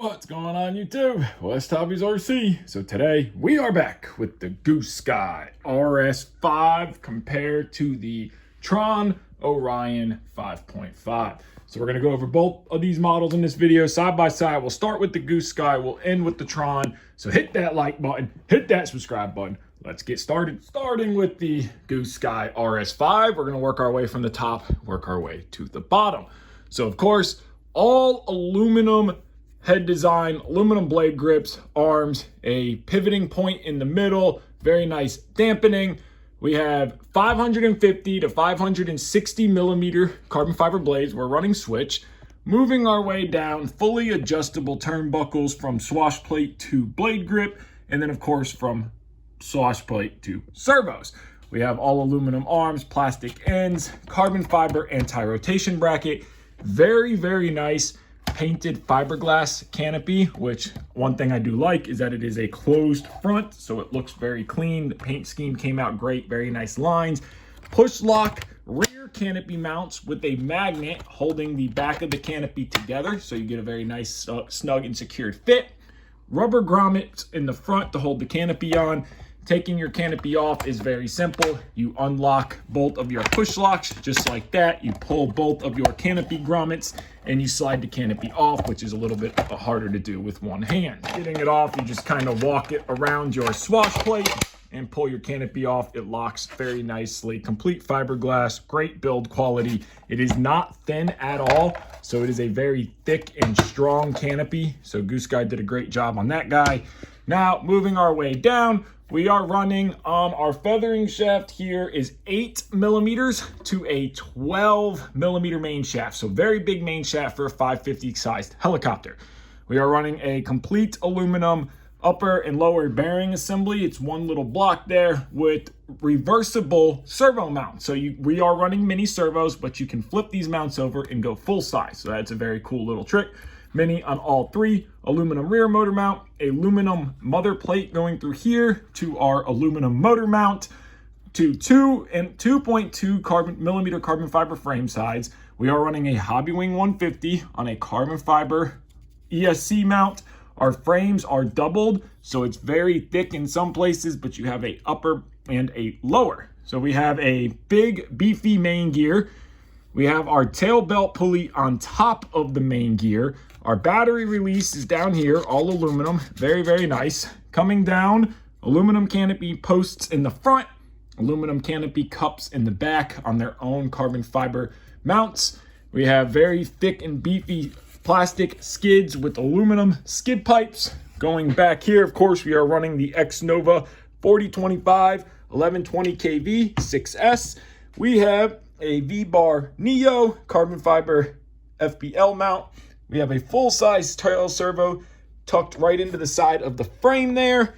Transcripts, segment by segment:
What's going on YouTube? WestHobbiesRC. So today we are back with the Goosky RS5 compared to the Tron Orion 5.5. So we're going to go over both of these models in this video side by side. We'll start with the Goosky, we'll end with the Tron. So hit that like button, hit that subscribe button. Let's get started. Starting with the Goosky RS5, we're going to work our way from the top, work our way to the bottom. So of course, all aluminum head design, aluminum blade grips, arms, a pivoting point in the middle, very nice dampening. We have 550 to 560 millimeter carbon fiber blades. We're running switch. Moving our way down, fully adjustable turnbuckles from swash plate to blade grip, and then of course from swash plate to servos. We have all aluminum arms, plastic ends, carbon fiber anti-rotation bracket. Very, very nice painted fiberglass canopy, which one thing I do like is that it is a closed front, so it looks very clean. The paint scheme came out great, very nice lines. Push lock rear canopy mounts with a magnet holding the back of the canopy together, so you get a very nice snug and secured fit. Rubber grommets in the front to hold the canopy on. Taking your canopy off is very simple. You unlock both of your push locks just like that. You pull both of your canopy grommets and you slide the canopy off, which is a little bit harder to do with one hand. Getting it off, you just kind of walk it around your swash plate and pull your canopy off. It locks very nicely. Complete fiberglass, great build quality. It is not thin at all, so it is a very thick and strong canopy. So Goosky did a great job on that guy. Now, moving our way down, we are running on our feathering shaft here is 8 millimeters to a 12 millimeter main shaft. So very big main shaft for a 550 sized helicopter. We are running a complete aluminum upper and lower bearing assembly. It's one little block there with reversible servo mount. So we are running mini servos, but you can flip these mounts over and go full size. So that's a very cool little trick. Mini on all three, aluminum rear motor mount, aluminum mother plate going through here to our aluminum motor mount, to 2 and 2.2 millimeter carbon fiber frame sides. We are running a Hobbywing 150 on a carbon fiber ESC mount. Our frames are doubled, so it's very thick in some places, but you have a upper and a lower. So we have a big beefy main gear. We have our tail belt pulley on top of the main gear. Our battery release is down here, all aluminum, very, very nice. Coming down, aluminum canopy posts in the front, aluminum canopy cups in the back on their own carbon fiber mounts. We have very thick and beefy plastic skids with aluminum skid pipes. Going back here, of course, we are running the X-Nova 4025 1120 kV 6S. We have a V-Bar Neo carbon fiber FPL mount. We have a full-size tail servo tucked right into the side of the frame there.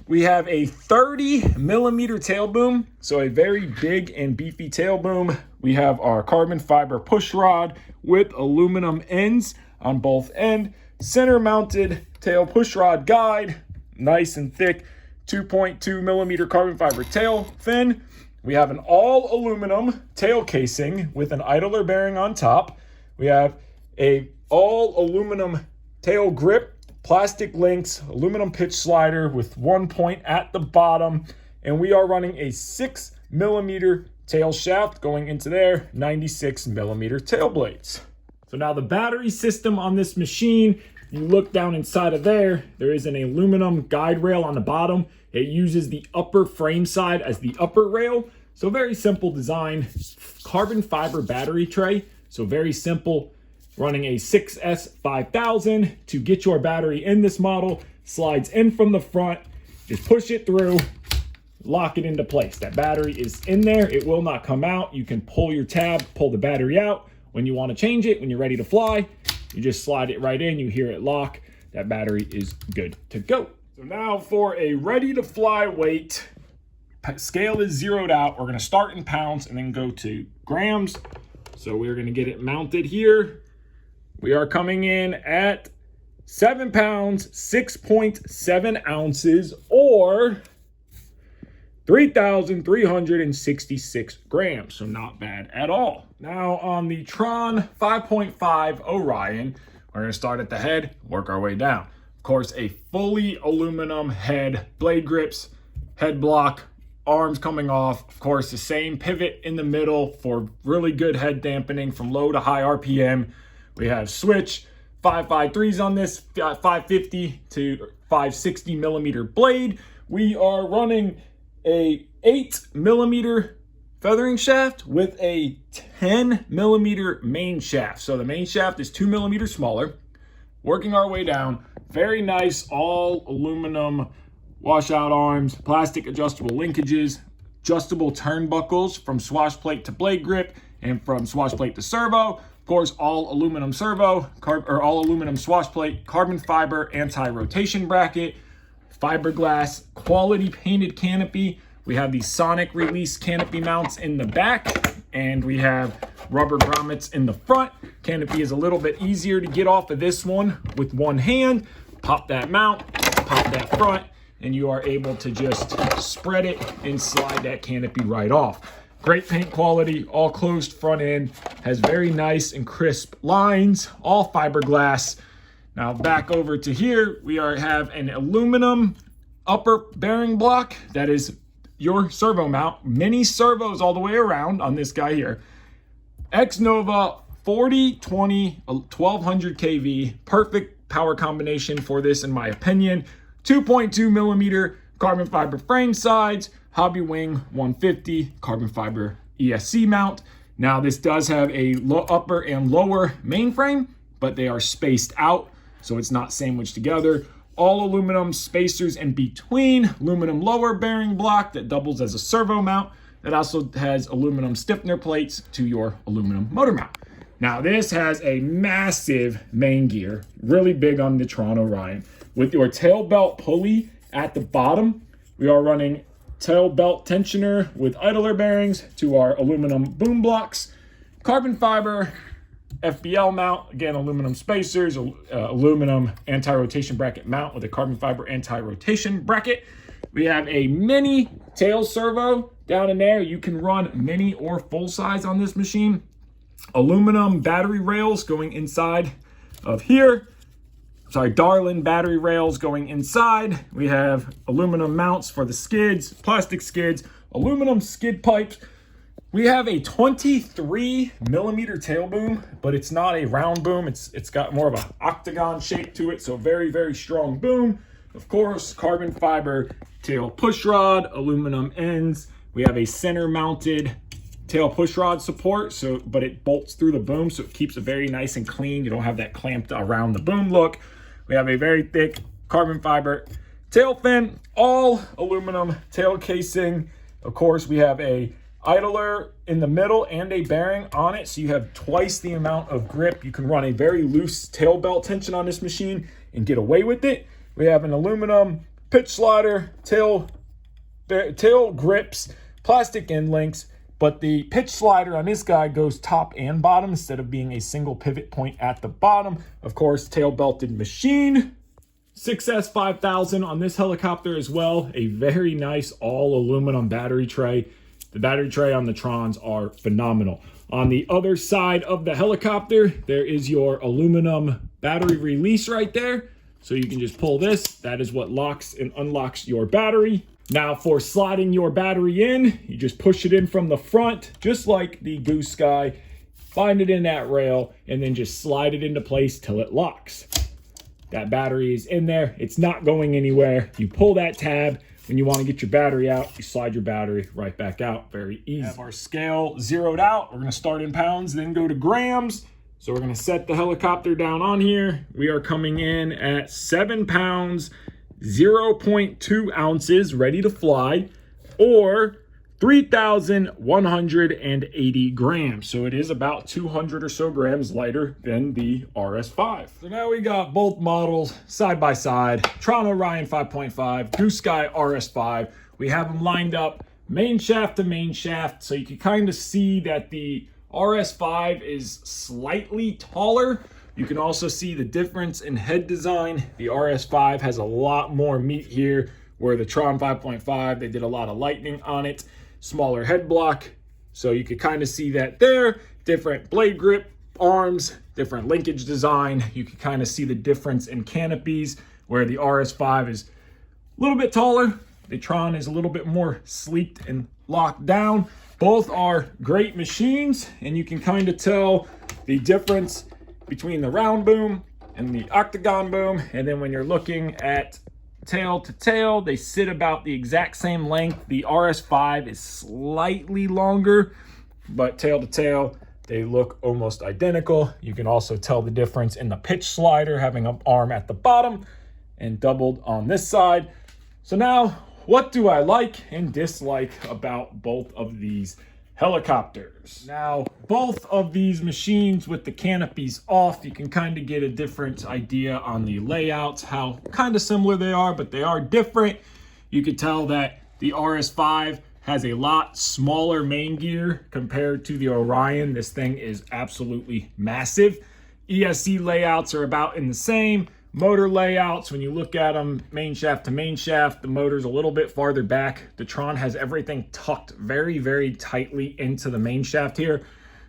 We have a 30 millimeter tail boom, so a very big and beefy tail boom. We have our carbon fiber push rod with aluminum ends on both ends. Center mounted tail push rod guide, nice and thick, 2.2 millimeter carbon fiber tail fin. We have an all aluminum tail casing with an idler bearing on top. We have a all aluminum tail grip, plastic links, aluminum pitch slider with 1 point at the bottom. And we are running a 6 millimeter tail shaft going into there, 96 millimeter tail blades. So now the battery system on this machine, you look down inside of there, there is an aluminum guide rail on the bottom. It uses the upper frame side as the upper rail. So very simple design, carbon fiber battery tray. So very simple, running a 6S 5000 to get your battery in this model, slides in from the front, just push it through, lock it into place. That battery is in there, it will not come out. You can pull your tab, pull the battery out. When you want to change it, when you're ready to fly, you just slide it right in, you hear it lock. That battery is good to go. So now for a ready to fly weight, scale is zeroed out. We're going to start in pounds and then go to grams. So we're going to get it mounted here. We are coming in at 7 pounds, 6.7 ounces, or 3,366 grams. So not bad at all. Now on the Tron 5.5 Orion, We're gonna start at the head, work our way down. Of course, a fully aluminum head, blade grips, head block, arms coming off. Of course, the same pivot in the middle for really good head dampening from low to high RPM. We have switch 5.53s on this 550 to 560 millimeter blade. We are running a 8 millimeter feathering shaft with a 10 millimeter main shaft. So the main shaft is 2 millimeters smaller. Working our way down, very nice all aluminum washout arms, plastic adjustable linkages, adjustable turnbuckles from swash plate to blade grip and from swash plate to servo. Of course, all aluminum servo, all aluminum swash plate, carbon fiber anti-rotation bracket, fiberglass quality painted canopy. We have these sonic release canopy mounts in the back, and we have rubber grommets in the front. Canopy is a little bit easier to get off of this one with one hand. Pop that mount, pop that front, and you are able to just spread it and slide that canopy right off. Great paint quality, all closed front end, has very nice and crisp lines, all fiberglass. Now back over to here, we have an aluminum upper bearing block that is your servo mount. Mini servos all the way around on this guy here. X-Nova 40, 20, 1200 kV, perfect power combination for this in my opinion. 2.2 millimeter carbon fiber frame sides, Hobby Wing 150 carbon fiber ESC mount. Now this does have a upper and lower mainframe, but they are spaced out, so it's not sandwiched together. All aluminum spacers in between, aluminum lower bearing block that doubles as a servo mount. That also has aluminum stiffener plates to your aluminum motor mount. Now this has a massive main gear, really big on the Tron Orion. With your tail belt pulley at the bottom, we are running tail belt tensioner with idler bearings to our aluminum boom blocks, carbon fiber FBL mount, again, aluminum spacers, aluminum anti-rotation bracket mount with a carbon fiber anti-rotation bracket. We have a mini tail servo down in there. You can run mini or full size on this machine. Aluminum battery rails going inside of here. Darlin battery rails going inside. We have aluminum mounts for the skids, plastic skids, aluminum skid pipes. We have a 23 millimeter tail boom, but it's not a round boom. It's got more of an octagon shape to it, so very, very strong boom. Of course, carbon fiber tail push rod, aluminum ends. We have a center mounted tail push rod support, but it bolts through the boom, so it keeps it very nice and clean. You don't have that clamped around the boom look. We have a very thick carbon fiber tail fin, all aluminum tail casing. Of course, we have a idler in the middle and a bearing on it, so you have twice the amount of grip. You can run a very loose tail belt tension on this machine and get away with it. We have an aluminum pitch slider, tail grips, plastic end links, but the pitch slider on this guy goes top and bottom instead of being a single pivot point at the bottom. Of course, tail belted machine. 6S5000 on this helicopter as well. A very nice all aluminum battery tray. The battery tray on the Trons are phenomenal. On the other side of the helicopter, there is your aluminum battery release right there. So you can just pull this. That is what locks and unlocks your battery. Now for sliding your battery in, you just push it in from the front, just like the Goosky. Find it in that rail and then just slide it into place till it locks. That battery is in there. It's not going anywhere. You pull that tab. When you want to get your battery out, you slide your battery right back out. Very easy. We have our scale zeroed out. We're going to start in pounds, then go to grams. So we're going to set the helicopter down on here. We are coming in at 7 pounds, 0.2 ounces, ready to fly, or 3,180 grams. So it is about 200 or so grams lighter than the RS5. So now we got both models side by side, Tron Orion 5.5, Goosky RS5. We have them lined up main shaft to main shaft. So you can kind of see that the RS5 is slightly taller. You can also see the difference in head design. The RS5 has a lot more meat here, where the Tron 5.5, they did a lot of lightning on it. Smaller head block, so you could kind of see that there. Different blade grip, arms, different linkage design. You can kind of see the difference in canopies, where the RS5 is a little bit taller. The Tron is a little bit more sleeked and locked down. Both are great machines, and you can kind of tell the difference between the round boom and the octagon boom. And then when you're looking at tail to tail, they sit about the exact same length. The RS5 is slightly longer, but tail to tail, they look almost identical. You can also tell the difference in the pitch slider, having an arm at the bottom and doubled on this side. So now, what do I like and dislike about both of these helicopters? Now, both of these machines with the canopies off, you can kind of get a different idea on the layouts, how kind of similar they are, but they are different. You could tell that the RS5 has a lot smaller main gear compared to the Orion. This thing is absolutely massive. ESC layouts are about in the same. Motor layouts, when you look at them, main shaft to main shaft, the motor's a little bit farther back. The Tron has everything tucked very, very tightly into the main shaft here,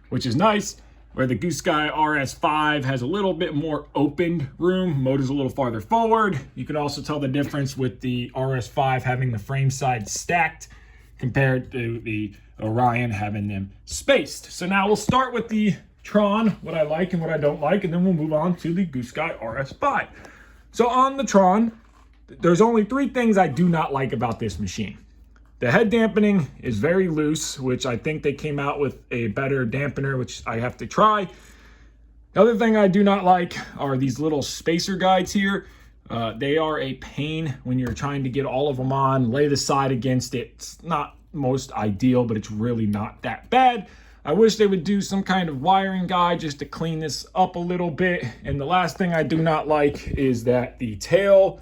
which is nice, where the Goosky RS5 has a little bit more open room. Motor's a little farther forward. You can also tell the difference with the RS5 having the frame side stacked compared to the Orion having them spaced. So now we'll start with the Tron, what I like and what I don't like, and then we'll move on to the Goosky RS5. So on the Tron, there's only 3 things I do not like about this machine. The head dampening is very loose, which I think they came out with a better dampener, which I have to try. The other thing I do not like are these little spacer guides here. They are a pain when you're trying to get all of them on, lay the side against it. It's not most ideal, but it's really not that bad. I wish they would do some kind of wiring guide just to clean this up a little bit. And the last thing I do not like is that the tail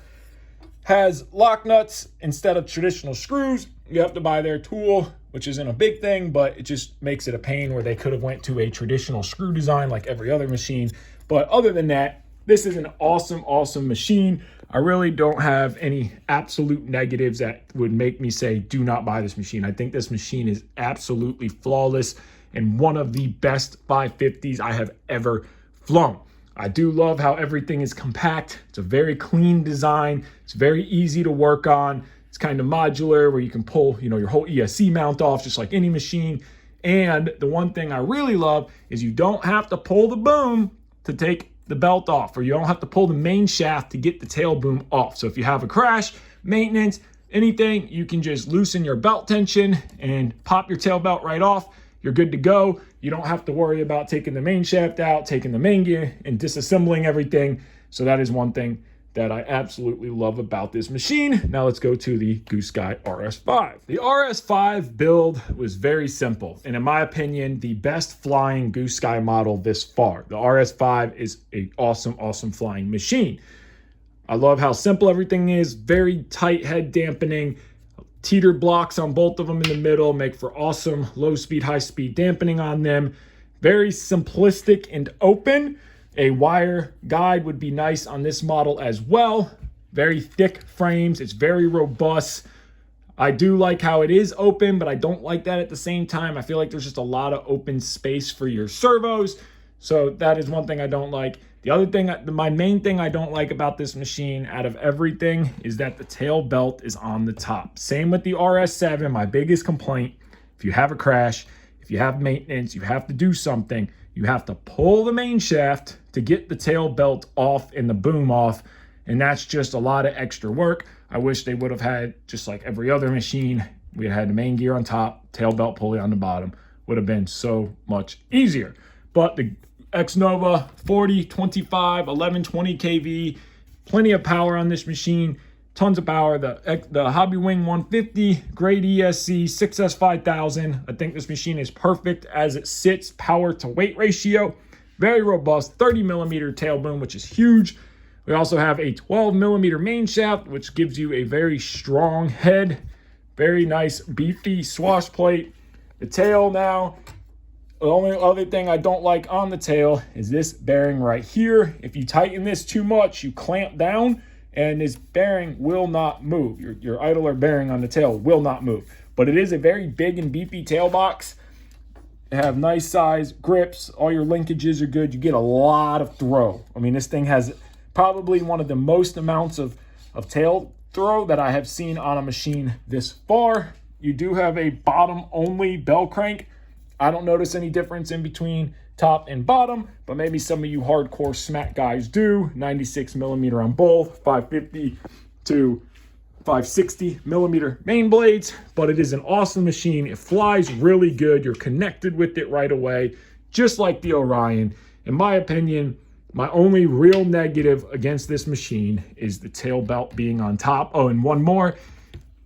has lock nuts instead of traditional screws. You have to buy their tool, which isn't a big thing, but it just makes it a pain where they could have went to a traditional screw design like every other machine. But other than that, this is an awesome, awesome machine. I really don't have any absolute negatives that would make me say, do not buy this machine. I think this machine is absolutely flawless and one of the best 550s I have ever flown. I do love how everything is compact. It's a very clean design. It's very easy to work on. It's kind of modular where you can pull, your whole ESC mount off just like any machine. And the one thing I really love is you don't have to pull the boom to take the belt off, or you don't have to pull the main shaft to get the tail boom off. So if you have a crash, maintenance, anything, you can just loosen your belt tension and pop your tail belt right off. You're good to go. You don't have to worry about taking the main shaft out, taking the main gear, and disassembling everything. So that is one thing that I absolutely love about this machine. Now let's go to the Goosky RS5. The RS5 build was very simple, and in my opinion, the best flying Goosky model this far. The RS5 is an awesome, awesome flying machine. I love how simple everything is, very tight head dampening, teeter blocks on both of them in the middle make for awesome low speed, high speed dampening on them. Very simplistic and open. A wire guide would be nice on this model as well. Very thick frames. It's very robust. I do like how it is open, but I don't like that at the same time. I feel like there's just a lot of open space for your servos. So that is one thing I don't like. The other thing, my main thing I don't like about this machine out of everything is that the tail belt is on the top. Same with the RS7, my biggest complaint. If you have a crash, if you have maintenance, you have to do something, you have to pull the main shaft to get the tail belt off and the boom off. And that's just a lot of extra work. I wish they would have had, just like every other machine, we had the main gear on top, tail belt pulley on the bottom. Would have been so much easier. But the X-Nova 40, 25, 11, 20 kV, plenty of power on this machine, tons of power. The Hobby Wing 150, great ESC, 6S5000. I think this machine is perfect as it sits, power to weight ratio, very robust, 30 millimeter tail boom, which is huge. We also have a 12 millimeter main shaft, which gives you a very strong head, very nice beefy swash plate. The tail now, the only other thing I don't like on the tail is this bearing right here. If you tighten this too much, you clamp down and this bearing will not move. Your idler bearing on the tail will not move. But it is a very big and beefy tail box. They have nice size grips. All your linkages are good. You get a lot of throw. I mean, this thing has probably one of the most amounts of tail throw that I have seen on a machine this far. You do have a bottom only bell crank. I don't notice any difference in between top and bottom, but maybe some of you hardcore smack guys do. 96 millimeter on both, 550 to 560 millimeter main blades, but it is an awesome machine. It flies really good. You're connected with it right away, just like the Orion. In my opinion, my only real negative against this machine is the tail belt being on top. Oh, and one more.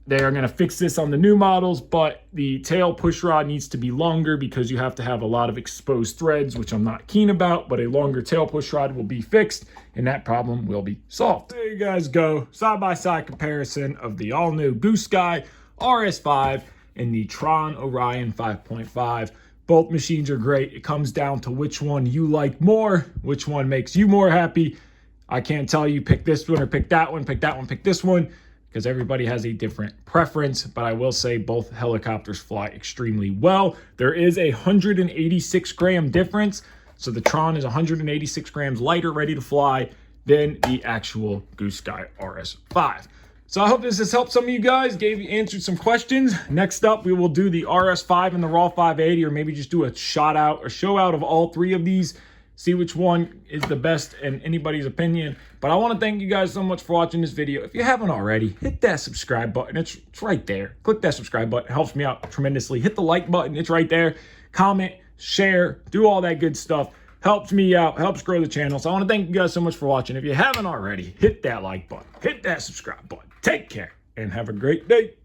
They are going to fix this on the new models, but the tail push rod needs to be longer because you have to have a lot of exposed threads, which I'm not keen about, but a longer tail push rod will be fixed and that problem will be solved. There you guys go. Side-by-side comparison of the all-new Goosky RS5 and the Tron Orion 5.5. Both machines are great. It comes down to which one you like more, which one makes you more happy. I can't tell you pick this one or pick that one, pick that one, pick this one, because everybody has a different preference, but I will say both helicopters fly extremely well. There is a 186 gram difference, so the Tron is 186 grams lighter, ready to fly, than the actual Goosky RS5. So I hope this has helped some of you guys, answered some questions. Next up, we will do the RS5 and the Raw 580, or maybe just do a show out of all three of these. See which one is the best in anybody's opinion. But I want to thank you guys so much for watching this video. If you haven't already, hit that subscribe button. It's right there. Click that subscribe button. It helps me out tremendously. Hit the like button. It's right there. Comment, share, do all that good stuff. Helps me out, helps grow the channel. So I want to thank you guys so much for watching. If you haven't already, hit that like button. Hit that subscribe button. Take care and have a great day.